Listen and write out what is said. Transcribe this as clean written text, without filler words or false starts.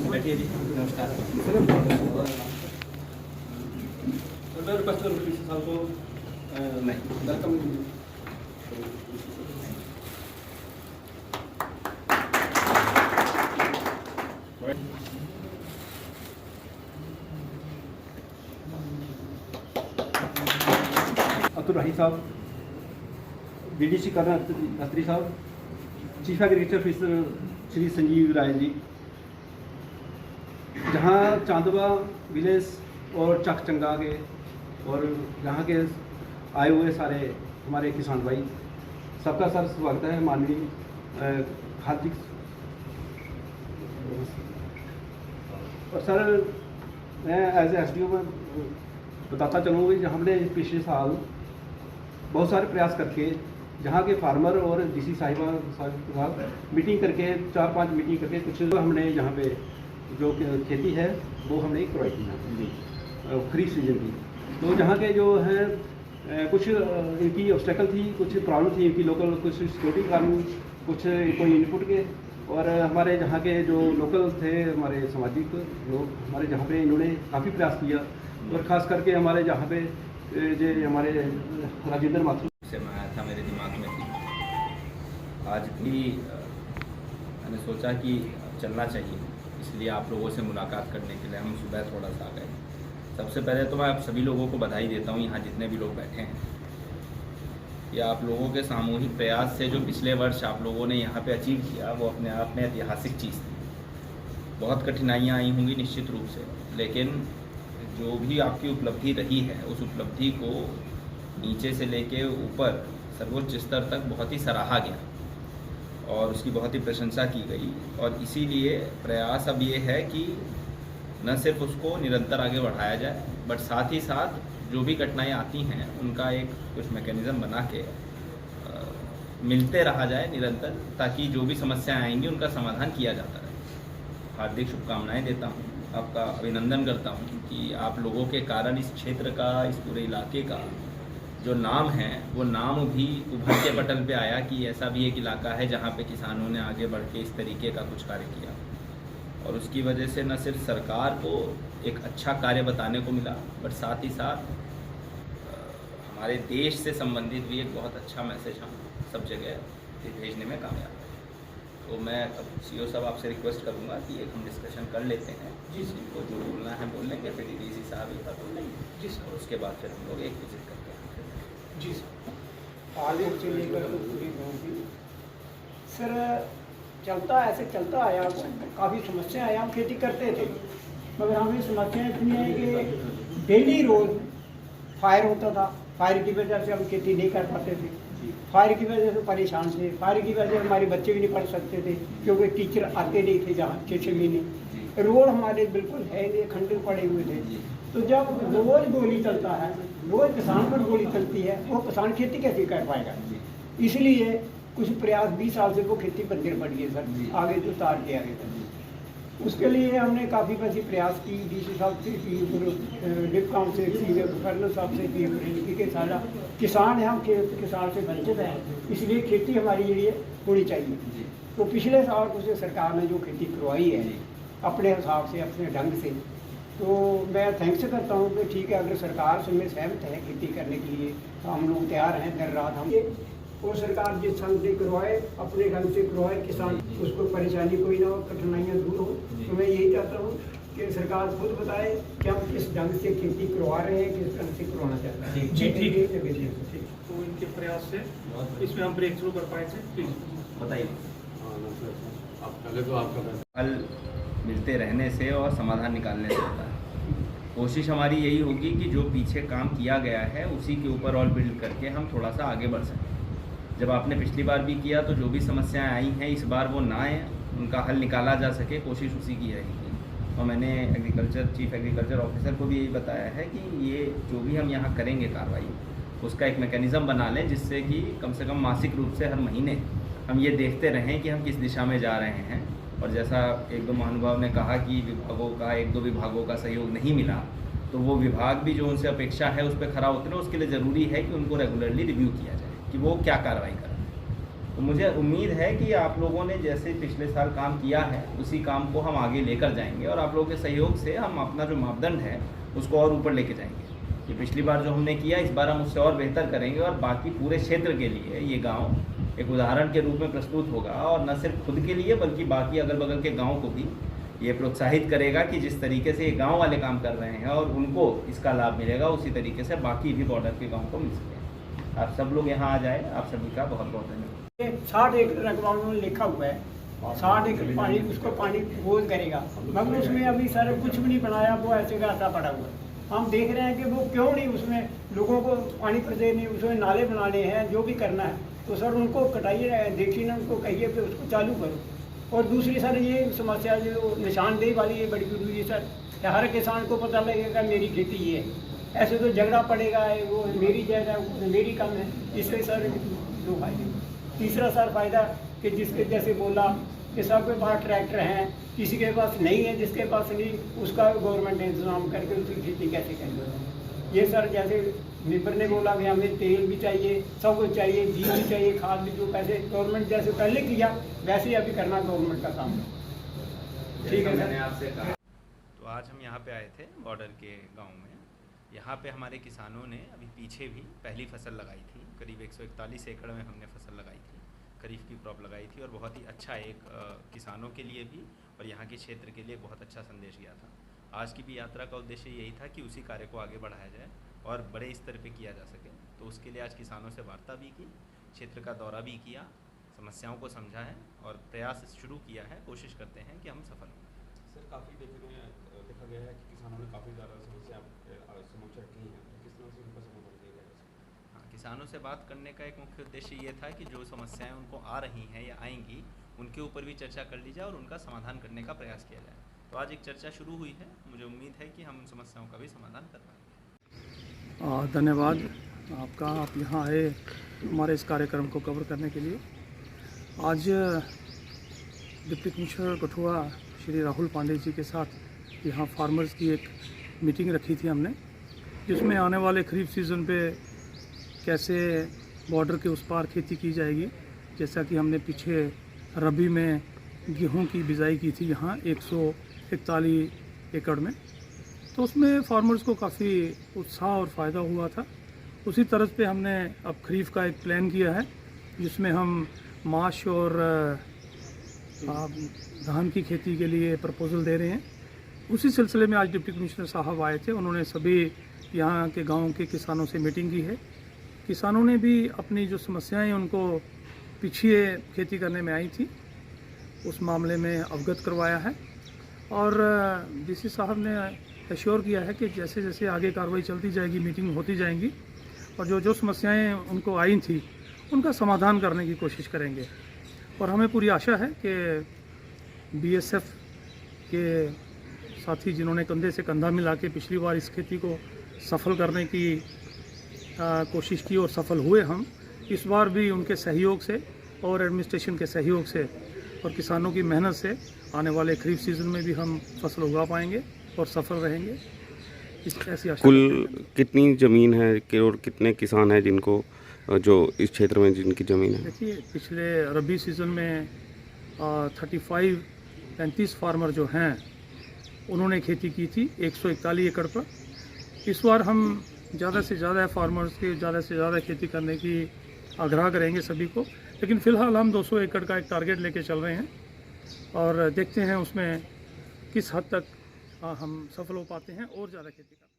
बैठिए जी, नमस्कार। मैं रिक्वेस्ट करूँ पीसी साहब को नहीं वेलकम। अब्दुल रहीम साहब, डीडीसी कर्नल अत्री साहब, chief agriculture officer Shri Sanjeev Rai ji, जहाँ चांदवा विलेज और चकचंगा के और यहाँ के आए हुए सारे हमारे किसान भाई, सबका सर स्वागत है। माननीय हार्दिक और सर, मैं एज एसडीओ में बताता चलूँगी, हमने पिछले साल बहुत सारे प्रयास करके जहाँ के फार्मर और डीसी साहिबा मीटिंग करके 4-5 मीटिंग करके कुछ हमने यहाँ पे जो खेती है वो हमने करवाई थी खरीफ सीजन की। तो जहाँ के जो हैं कुछ इनकी ऑब्स्टेकल थी, कुछ प्रॉब्लम थी इनकी लोकल, कुछ सिक्योरिटी कानून, कुछ कोई इनपुट के, और हमारे जहाँ के जो लोकल थे हमारे सामाजिक लोग हमारे जहाँ पे इन्होंने काफ़ी प्रयास किया, और ख़ास करके हमारे जहाँ पे जो हमारे राजेंद्र माथुर से मैं आया था, मेरे दिमाग में थी। आज भी मैंने सोचा कि चलना चाहिए, इसलिए आप लोगों से मुलाकात करने के लिए हम सुबह थोड़ा सा आ गए। सबसे पहले तो मैं आप सभी लोगों को बधाई देता हूँ, यहाँ जितने भी लोग बैठे हैं। ये आप लोगों के सामूहिक प्रयास से जो पिछले वर्ष आप लोगों ने यहाँ पे अचीव किया, वो अपने आप में ऐतिहासिक चीज़ थी। बहुत कठिनाइयाँ आई होंगी निश्चित रूप से, लेकिन जो भी आपकी उपलब्धि रही है, उस उपलब्धि को नीचे से लेके ऊपर सर्वोच्च स्तर तक बहुत ही सराहा गया और उसकी बहुत ही प्रशंसा की गई। और इसीलिए प्रयास अब ये है कि न सिर्फ उसको निरंतर आगे बढ़ाया जाए, बट साथ ही साथ जो भी कठिनाइयाँ आती हैं उनका एक कुछ मैकेनिज़्म बना के मिलते रहा जाए निरंतर, ताकि जो भी समस्याएं आएंगी उनका समाधान किया जाता रहे। हार्दिक शुभकामनाएं देता हूँ, आपका अभिनंदन करता हूँ कि आप लोगों के कारण इस क्षेत्र का, इस पूरे इलाके का जो नाम है वो नाम भी उभर के पटल पे आया कि ऐसा भी एक इलाका है जहाँ पे किसानों ने आगे बढ़ के इस तरीके का कुछ कार्य किया। और उसकी वजह से न सिर्फ सरकार को एक अच्छा कार्य बताने को मिला, बट साथ ही साथ हमारे देश से संबंधित भी एक बहुत अच्छा मैसेज हम सब जगह भेजने में कामयाब है। तो मैं अब सीओ साहब आपसे रिक्वेस्ट करूँगा कि एक हम डिस्कशन कर लेते हैं, जिसको जो बोलना है बोल लेंगे, फिर डीसी साहब एक बात बोल लेंगे जी, और उसके बाद फिर हम लोग एक विजिट करते हैं जी सर। आगे से लेकर तो पूरी गाँव की सर चलता ऐसे चलता आया, काफ़ी समस्या आया। हम खेती करते थे, मगर हमें समस्याएं इतनी है कि डेली रोज़ फायर होता था। फायर की वजह से हम खेती नहीं कर पाते थे, फायर की वजह से परेशान थे, फायर की वजह से हमारे बच्चे भी नहीं पढ़ सकते थे क्योंकि टीचर आते नहीं थे जहाँ 6-6 महीने। रोड हमारे बिल्कुल है नहीं, खंडर पड़े हुए थे। तो जब रोज़ गोली चलता है, रोज़ किसान पर गोली चलती है, वो किसान खेती कैसे कर पाएगा। इसलिए कुछ प्रयास 20 साल से वो खेती बंद पड़ गई सर, आगे जो तार के आगे सर। उसके लिए हमने काफ़ी बड़ी प्रयास की, डीसी साहब से की, डिप्काउंट से की, कर्नल साहब से की, क्योंकि सारा किसान है, हम किसान से वंचित हैं, इसलिए खेती हमारी ये होनी चाहिए। तो पिछले साल कुछ सरकार ने जो खेती करवाई है अपने हिसाब से, अपने ढंग से, तो मैं थैंक्स करता हूँ कि ठीक है, अगर सरकार से में सहमत है खेती करने के लिए तो हम लोग तैयार हैं। दिन रात हम वो सरकार जिस ढंग से करवाए, अपने ढंग से करवाए, किसान उसको परेशानी कोई ना हो, कठिनाइयाँ दूर हो। तो मैं यही चाहता हूँ कि सरकार खुद बताए कि हम किस ढंग से खेती करवा रहे हैं, किस ढंग से करवाना चाहते हैं। जी ठीक। तो इनके प्रयास से इसमें हम ब्रेक थ्रू कर पाए थे, प्लीज बताइए। पहले तो आपका हल मिलते रहने से और समाधान निकालने से होता है। कोशिश हमारी यही होगी कि जो पीछे काम किया गया है उसी के ऊपर और बिल्ड करके हम थोड़ा सा आगे बढ़ सकें। जब आपने पिछली बार भी किया तो जो भी समस्याएं आई हैं इस बार वो ना आए, उनका हल निकाला जा सके, कोशिश उसी की रहेगी। और मैंने चीफ एग्रीकल्चर ऑफिसर को भी यही बताया है कि ये जो भी हम यहाँ करेंगे कार्रवाई, उसका एक मैकेनिज़्म बना लें जिससे कि कम से कम मासिक रूप से हर महीने हम ये देखते रहें कि हम किस दिशा में जा रहे हैं। और जैसा 1-2 महानुभाव ने कहा कि विभागों का 1-2 विभागों का सहयोग नहीं मिला, तो वो विभाग भी जो उनसे अपेक्षा है उस पर खरा उतरे। उसके लिए ज़रूरी है कि उनको रेगुलरली रिव्यू किया जाए कि वो क्या कार्रवाई कर रहे हैं। तो मुझे उम्मीद है कि आप लोगों ने जैसे पिछले साल काम किया है उसी काम को हम आगे लेकर जाएंगे और आप लोगों के सहयोग से हम अपना जो मापदंड है उसको और ऊपर लेके जाएंगे। ये पिछली बार जो हमने किया इस बार हम उससे और बेहतर करेंगे और बाकी पूरे क्षेत्र के लिए ये गांव एक उदाहरण के रूप में प्रस्तुत होगा और न सिर्फ खुद के लिए बल्कि बाकी अगल बगल के गाँव को भी ये प्रोत्साहित करेगा कि जिस तरीके से ये गाँव वाले काम कर रहे हैं और उनको इसका लाभ मिलेगा उसी तरीके से बाकी भी बॉर्डर के गाँव को मिल सके। आप सब लोग यहाँ आ जाए, आप सभी का बहुत बहुत धन्यवाद। 60 एकड़ रकबा उन्होंने लिखा हुआ है, 60 एकड़ पानी उसको पानी बोझ करेगा, मगर उसमें अभी सर कुछ भी नहीं बनाया, वो ऐसे का ऐसा पड़ा हुआ है। हम देख रहे हैं कि वो क्यों नहीं उसमें लोगों को पानी पड़े नहीं, उसमें नाले बनाने हैं, जो भी करना है तो सर उनको कटाइए, देखिए ना, उनको कहिए कि उसको चालू करो। और दूसरी सर ये समस्या जो निशानदेही वाली ये बड़ी जरूरी है सर, कि हर किसान को पता लगेगा मेरी खेती ये है, ऐसे तो झगड़ा पड़ेगा, वो मेरी जायदाद मेरी कम है, इससे सर दो फायदे। तीसरा सर फायदा कि जिसके जैसे बोला कि सबके पास ट्रैक्टर हैं, किसी के पास नहीं है, जिसके पास नहीं उसका गवर्नमेंट इंतजाम करके उसकी खेती कैसे करेंगे। ये सर जैसे मेंबर ने बोला कि हमें तेल भी चाहिए, सब कुछ चाहिए, बीज भी चाहिए, खाद भी, जो पैसे गवर्नमेंट जैसे पहले किया वैसे ही अभी करना गवर्नमेंट का काम है। ठीक है मैंने आपसे कहा। तो आज हम यहाँ पे आए थे बॉर्डर के गाँव में। यहाँ पे हमारे किसानों ने अभी पीछे भी पहली फसल लगाई थी, करीब 141 एकड़ में हमने फसल लगाई थी, खरीफ की क्रॉप लगाई थी और बहुत ही अच्छा एक किसानों के लिए भी और यहाँ के क्षेत्र के लिए बहुत अच्छा संदेश गया था। आज की भी यात्रा का उद्देश्य यही था कि उसी कार्य को आगे बढ़ाया जाए और बड़े स्तर पे किया जा सके। तो उसके लिए आज किसानों से वार्ता भी की, क्षेत्र का दौरा भी किया, समस्याओं को समझा है और प्रयास शुरू किया है। कोशिश करते हैं कि हम सफल हों। सर काफ़ी देखा गया है कि किसानों ने काफ़ी ज़्यादा समस्या की है, तो किस तरह से उनका समाधान किया जाएगा? हाँ, किसानों से बात करने का एक मुख्य उद्देश्य ये था कि जो समस्याएं उनको आ रही हैं या आएंगी उनके ऊपर भी चर्चा कर ली जाए और उनका समाधान करने का प्रयास किया जाए। तो आज एक चर्चा शुरू हुई है, मुझे उम्मीद है कि हम उन समस्याओं का भी समाधान कर पाएंगे। धन्यवाद आपका, आप यहाँ आए हमारे इस कार्यक्रम को कवर करने के लिए। आज डिप्टी कमिश्नर कठुआ श्री राहुल पांडे जी के साथ यहाँ फार्मर्स की एक मीटिंग रखी थी हमने, जिसमें आने वाले खरीफ सीज़न पे कैसे बॉर्डर के उस पार खेती की जाएगी। जैसा कि हमने पीछे रबी में गेहूं की बिजाई की थी यहाँ 141 एकड़ में, तो उसमें फार्मर्स को काफ़ी उत्साह और फ़ायदा हुआ था। उसी तरह पे हमने अब खरीफ का एक प्लान किया है जिसमें हम माश और धान की खेती के लिए प्रपोजल दे रहे हैं। उसी सिलसिले में आज डिप्टी कमिश्नर साहब आए थे, उन्होंने सभी यहाँ के गाँव के किसानों से मीटिंग की है। किसानों ने भी अपनी जो समस्याएं उनको पीछे खेती करने में आई थी उस मामले में अवगत करवाया है और डीसी साहब ने एश्योर किया है कि जैसे जैसे आगे कार्रवाई चलती जाएगी, मीटिंग होती जाएंगी और जो जो समस्याएं उनको आई थी उनका समाधान करने की कोशिश करेंगे। और हमें पूरी आशा है कि बीएसएफ के साथी जिन्होंने कंधे से कंधा मिला के पिछली बार इस खेती को सफल करने की कोशिश की और सफल हुए हम, इस बार भी उनके सहयोग से और एडमिनिस्ट्रेशन के सहयोग से और किसानों की मेहनत से आने वाले खरीफ सीज़न में भी हम फसल उगा पाएंगे और सफल रहेंगे। इस ऐसी आशा। कुल कितनी ज़मीन है कि और कितने किसान हैं जिनको जो इस क्षेत्र में जिनकी ज़मीन है? देखिए, पिछले रबी सीज़न में 35 फार्मर जो हैं उन्होंने खेती की थी 141 एकड़ पर। इस बार हम ज़्यादा से ज़्यादा फार्मर्स के ज़्यादा से ज़्यादा खेती करने की आग्रह करेंगे सभी को, लेकिन फ़िलहाल हम 200 एकड़ का एक टारगेट लेके चल रहे हैं और देखते हैं उसमें किस हद तक हम सफल हो पाते हैं और ज़्यादा खेती करते हैं।